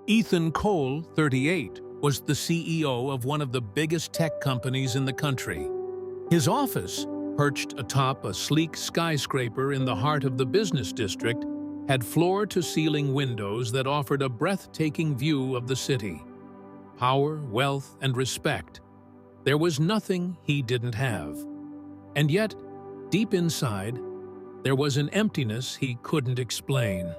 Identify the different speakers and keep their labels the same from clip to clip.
Speaker 1: Ethan Cole, 38, was the CEO of one of the biggest tech companies in the country. His office, perched atop a sleek skyscraper in the heart of the business district, had floor-to-ceiling windows that offered a breathtaking view of the city. Power, wealth, and respect. There was nothing he didn't have. And yet, deep inside, there was an emptiness he couldn't explain.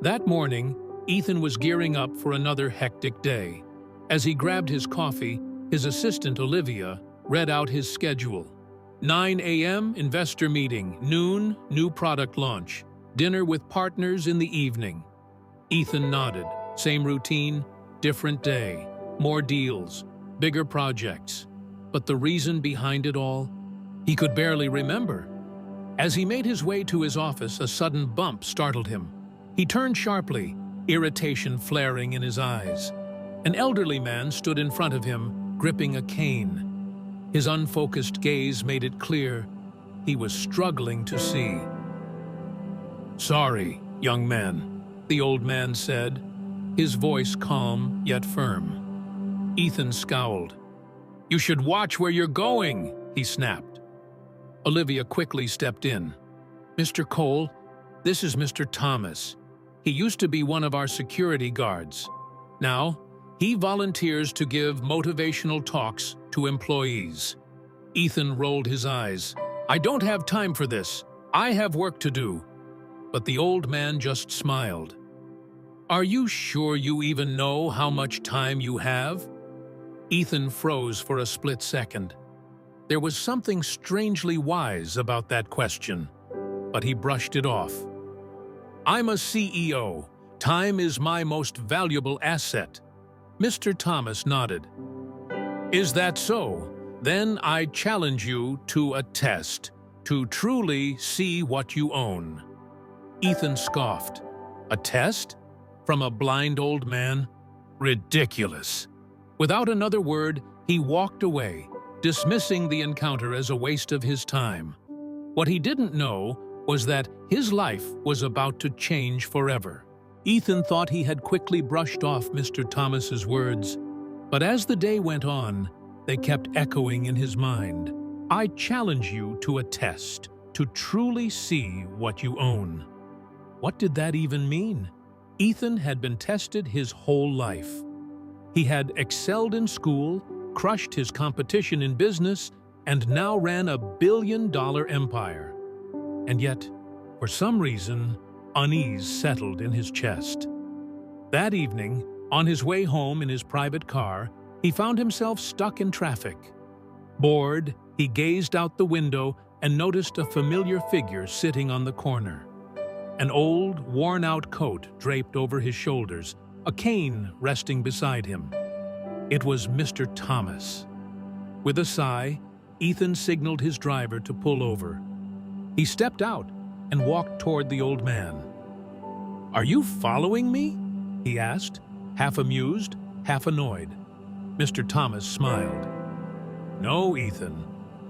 Speaker 1: That morning, Ethan was gearing up for another hectic day. As he grabbed his coffee, his assistant Olivia read out his schedule. 9 a.m. investor meeting, noon new product launch, dinner with partners in the evening. Ethan nodded. Same routine, different day, more deals, bigger projects. But the reason behind it all? He could barely remember. As he made his way to his office, a sudden bump startled him. He turned sharply, irritation flaring in his eyes. An elderly man stood in front of him, gripping a cane. His unfocused gaze made it clear he was struggling to see. "Sorry, young man," the old man said, his voice calm yet firm. Ethan scowled. "You should watch where you're going," he snapped. Olivia quickly stepped in. "Mr. Cole, this is Mr. Thomas. He used to be one of our security guards. Now, he volunteers to give motivational talks to employees." Ethan rolled his eyes. "I don't have time for this. I have work to do." But the old man just smiled. "Are you sure you even know how much time you have?" Ethan froze for a split second. There was something strangely wise about that question, but he brushed it off. "I'm a CEO. Time is my most valuable asset." Mr. Thomas nodded. "Is that so? Then I challenge you to a test, to truly see what you own." Ethan scoffed. "A test? From a blind old man? Ridiculous." Without another word, he walked away, dismissing the encounter as a waste of his time. What he didn't know was that his life was about to change forever. Ethan thought he had quickly brushed off Mr. Thomas's words, but as the day went on, they kept echoing in his mind. "I challenge you to a test, to truly see what you own." What did that even mean? Ethan had been tested his whole life. He had excelled in school, crushed his competition in business, and now ran a billion-dollar empire. And yet, for some reason, unease settled in his chest. That evening, on his way home in his private car, he found himself stuck in traffic. Bored, he gazed out the window and noticed a familiar figure sitting on the corner. An old, worn-out coat draped over his shoulders, a cane resting beside him. It was Mr. Thomas. With a sigh, Ethan signaled his driver to pull over. He stepped out and walked toward the old man. "Are you following me?" he asked, half amused, half annoyed. Mr. Thomas smiled. "No, Ethan,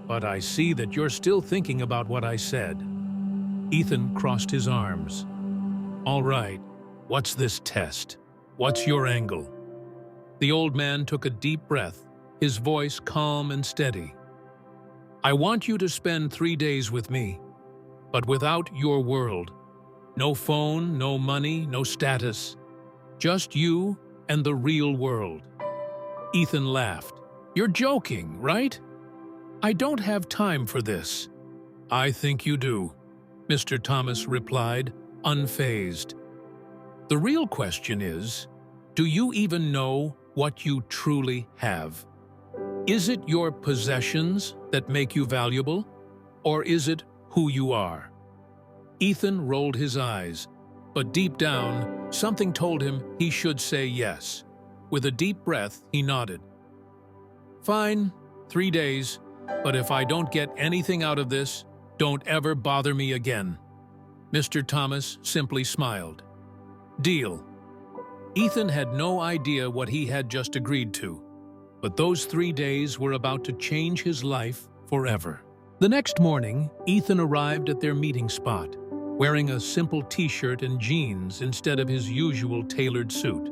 Speaker 1: but I see that you're still thinking about what I said." Ethan crossed his arms. "All right, what's this test? What's your angle?" The old man took a deep breath, his voice calm and steady. "I want you to spend 3 days with me, but without your world. No phone, no money, no status. Just you and the real world." Ethan laughed. "You're joking, right?" "I don't have time for this." "I think you do," Mr. Thomas replied, unfazed. "The real question is, do you even know what you truly have? Is it your possessions that make you valuable, or is it who you are?" Ethan rolled his eyes, but deep down, something told him he should say yes. With a deep breath, he nodded. "Fine, 3 days, but if I don't get anything out of this, don't ever bother me again." Mr. Thomas simply smiled. "Deal." Ethan had no idea what he had just agreed to, but those 3 days were about to change his life forever. The next morning, Ethan arrived at their meeting spot, wearing a simple t-shirt and jeans instead of his usual tailored suit.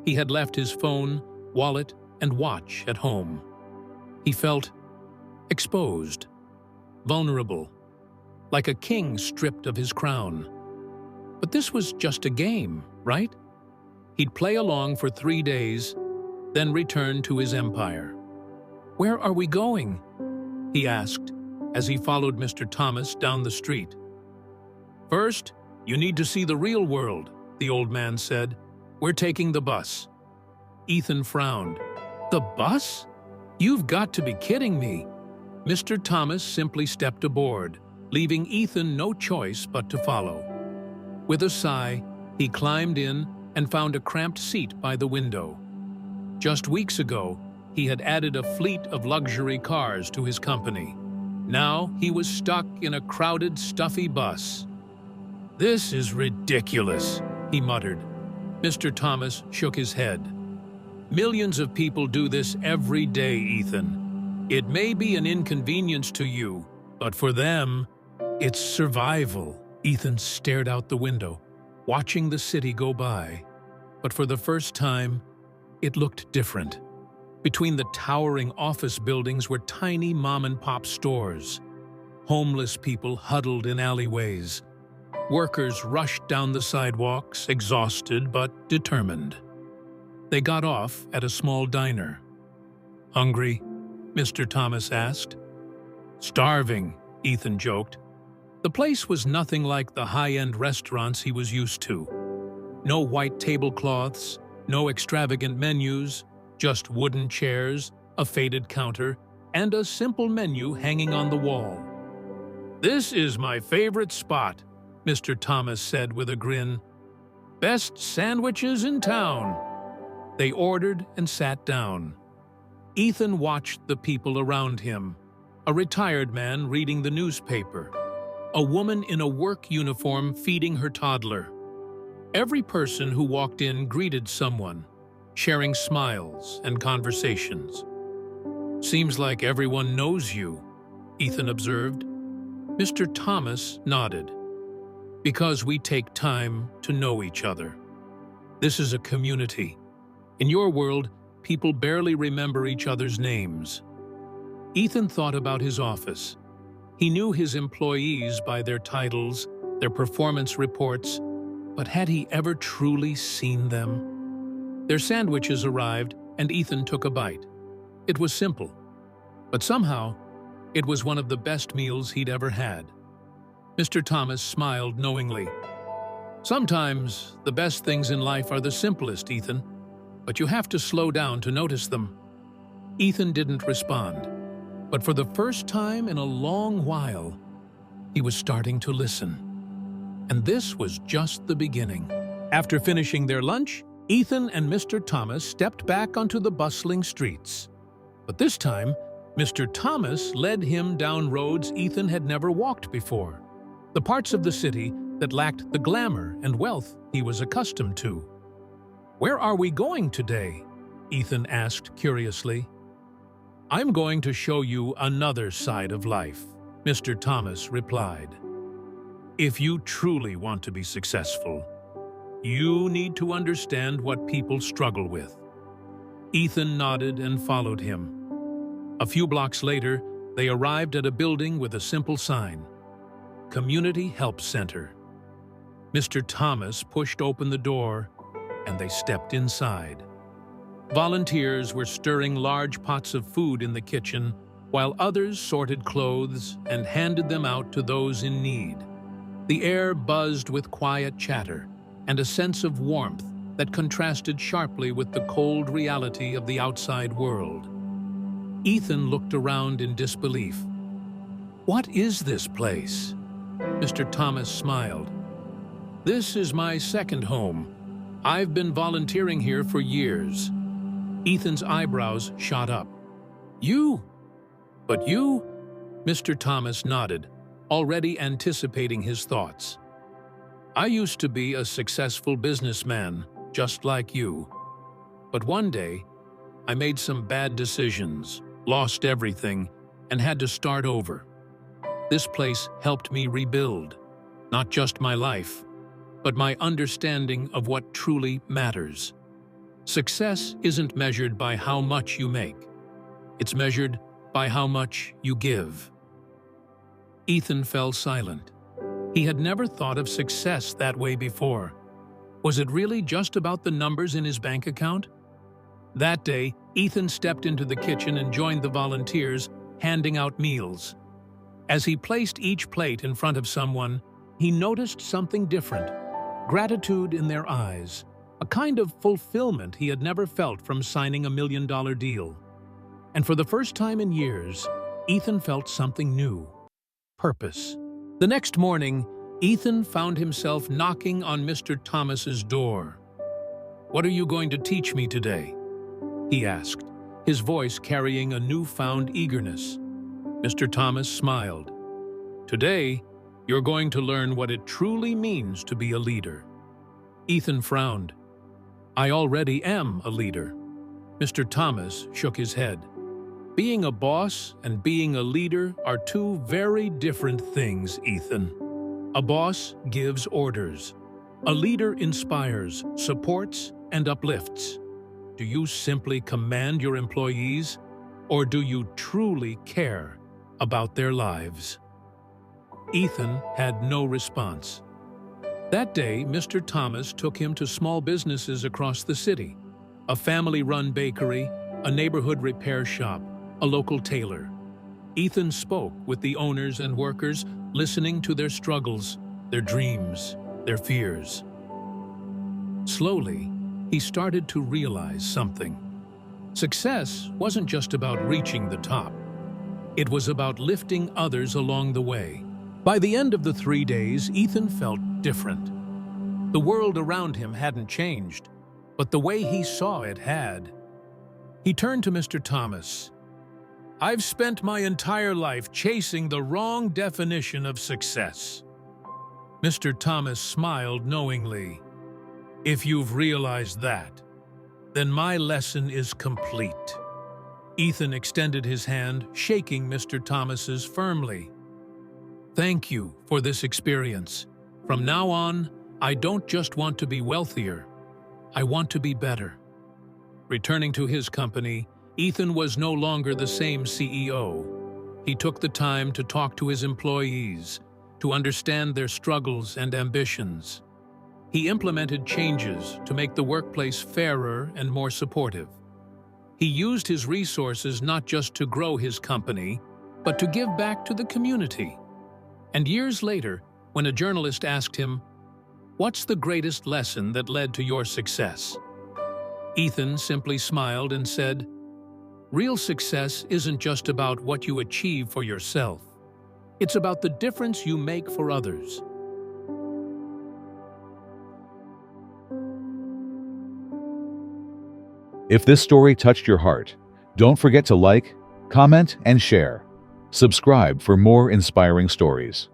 Speaker 1: He had left his phone, wallet, and watch at home. He felt exposed, vulnerable, like a king stripped of his crown. But this was just a game, right? He'd play along for 3 days, then return to his empire. "Where are we going?" he asked as he followed Mr. Thomas down the street. "First, you need to see the real world," the old man said. "We're taking the bus." Ethan frowned. "The bus? You've got to be kidding me." Mr. Thomas simply stepped aboard, leaving Ethan no choice but to follow. With a sigh, he climbed in and found a cramped seat by the window. Just weeks ago, he had added a fleet of luxury cars to his company. Now he was stuck in a crowded, stuffy bus. "This is ridiculous," he muttered. Mr. Thomas shook his head. "Millions of people do this every day, Ethan. It may be an inconvenience to you, but for them, it's survival." Ethan stared out the window, watching the city go by. But for the first time, it looked different. Between the towering office buildings were tiny mom-and-pop stores. Homeless people huddled in alleyways. Workers rushed down the sidewalks, exhausted but determined. They got off at a small diner. "Hungry?" Mr. Thomas asked. "Starving," Ethan joked. The place was nothing like the high-end restaurants he was used to. No white tablecloths, no extravagant menus, just wooden chairs, a faded counter, and a simple menu hanging on the wall. "This is my favorite spot," Mr. Thomas said with a grin. "Best sandwiches in town." They ordered and sat down. Ethan watched the people around him. A retired man reading the newspaper. A woman in a work uniform feeding her toddler. Every person who walked in greeted someone, sharing smiles and conversations. "Seems like everyone knows you," Ethan observed. Mr. Thomas nodded. "Because we take time to know each other. This is a community. In your world, people barely remember each other's names." Ethan thought about his office. He knew his employees by their titles, their performance reports, but had he ever truly seen them? Their sandwiches arrived, and Ethan took a bite. It was simple, but somehow, it was one of the best meals he'd ever had. Mr. Thomas smiled knowingly. "Sometimes the best things in life are the simplest, Ethan, but you have to slow down to notice them." Ethan didn't respond, but for the first time in a long while, he was starting to listen. And this was just the beginning. After finishing their lunch, Ethan and Mr. Thomas stepped back onto the bustling streets. But this time, Mr. Thomas led him down roads Ethan had never walked before, the parts of the city that lacked the glamour and wealth he was accustomed to. "Where are we going today?" Ethan asked curiously. "I'm going to show you another side of life," Mr. Thomas replied. "If you truly want to be successful, you need to understand what people struggle with." Ethan nodded and followed him. A few blocks later, they arrived at a building with a simple sign, Community Help Center. Mr. Thomas pushed open the door, and they stepped inside. Volunteers were stirring large pots of food in the kitchen, while others sorted clothes and handed them out to those in need. The air buzzed with quiet chatter and a sense of warmth that contrasted sharply with the cold reality of the outside world. Ethan looked around in disbelief. "What is this place?" Mr. Thomas smiled. "This is my second home. I've been volunteering here for years." Ethan's eyebrows shot up. "You? But you?" Mr. Thomas nodded, already anticipating his thoughts. "I used to be a successful businessman, just like you. But one day, I made some bad decisions, lost everything, and had to start over. This place helped me rebuild, not just my life, but my understanding of what truly matters." Success isn't measured by how much you make. It's measured by how much you give. Ethan fell silent. He had never thought of success that way before. Was it really just about the numbers in his bank account? That day, Ethan stepped into the kitchen and joined the volunteers, handing out meals. As he placed each plate in front of someone, he noticed something different: gratitude in their eyes, a kind of fulfillment he had never felt from signing a $1 million deal. And for the first time in years, Ethan felt something new: purpose. The next morning, Ethan found himself knocking on Mr. Thomas's door. "What are you going to teach me today?" he asked, his voice carrying a newfound eagerness. Mr. Thomas smiled. "Today, you're going to learn what it truly means to be a leader." Ethan frowned. "I already am a leader." Mr. Thomas shook his head. "Being a boss and being a leader are two very different things, Ethan. A boss gives orders. A leader inspires, supports, and uplifts. Do you simply command your employees, or do you truly care about their lives?" Ethan had no response. That day, Mr. Thomas took him to small businesses across the city: a family-run bakery, a neighborhood repair shop, a local tailor. Ethan spoke with the owners and workers, listening to their struggles, their dreams, their fears. Slowly, he started to realize something. Success wasn't just about reaching the top. It was about lifting others along the way. By the end of the 3 days, Ethan felt different. The world around him hadn't changed, but the way he saw it had. He turned to Mr. Thomas. "I've spent my entire life chasing the wrong definition of success." Mr. Thomas smiled knowingly. "If you've realized that, then my lesson is complete." Ethan extended his hand, shaking Mr. Thomas's firmly. "Thank you for this experience. From now on, I don't just want to be wealthier. I want to be better." Returning to his company, Ethan was no longer the same CEO. He took the time to talk to his employees, to understand their struggles and ambitions. He implemented changes to make the workplace fairer and more supportive. He used his resources not just to grow his company, but to give back to the community. And years later, when a journalist asked him, "What's the greatest lesson that led to your success?" Ethan simply smiled and said, "Real success isn't just about what you achieve for yourself. It's about the difference you make for others."
Speaker 2: If this story touched your heart, don't forget to like, comment, and share. Subscribe for more inspiring stories.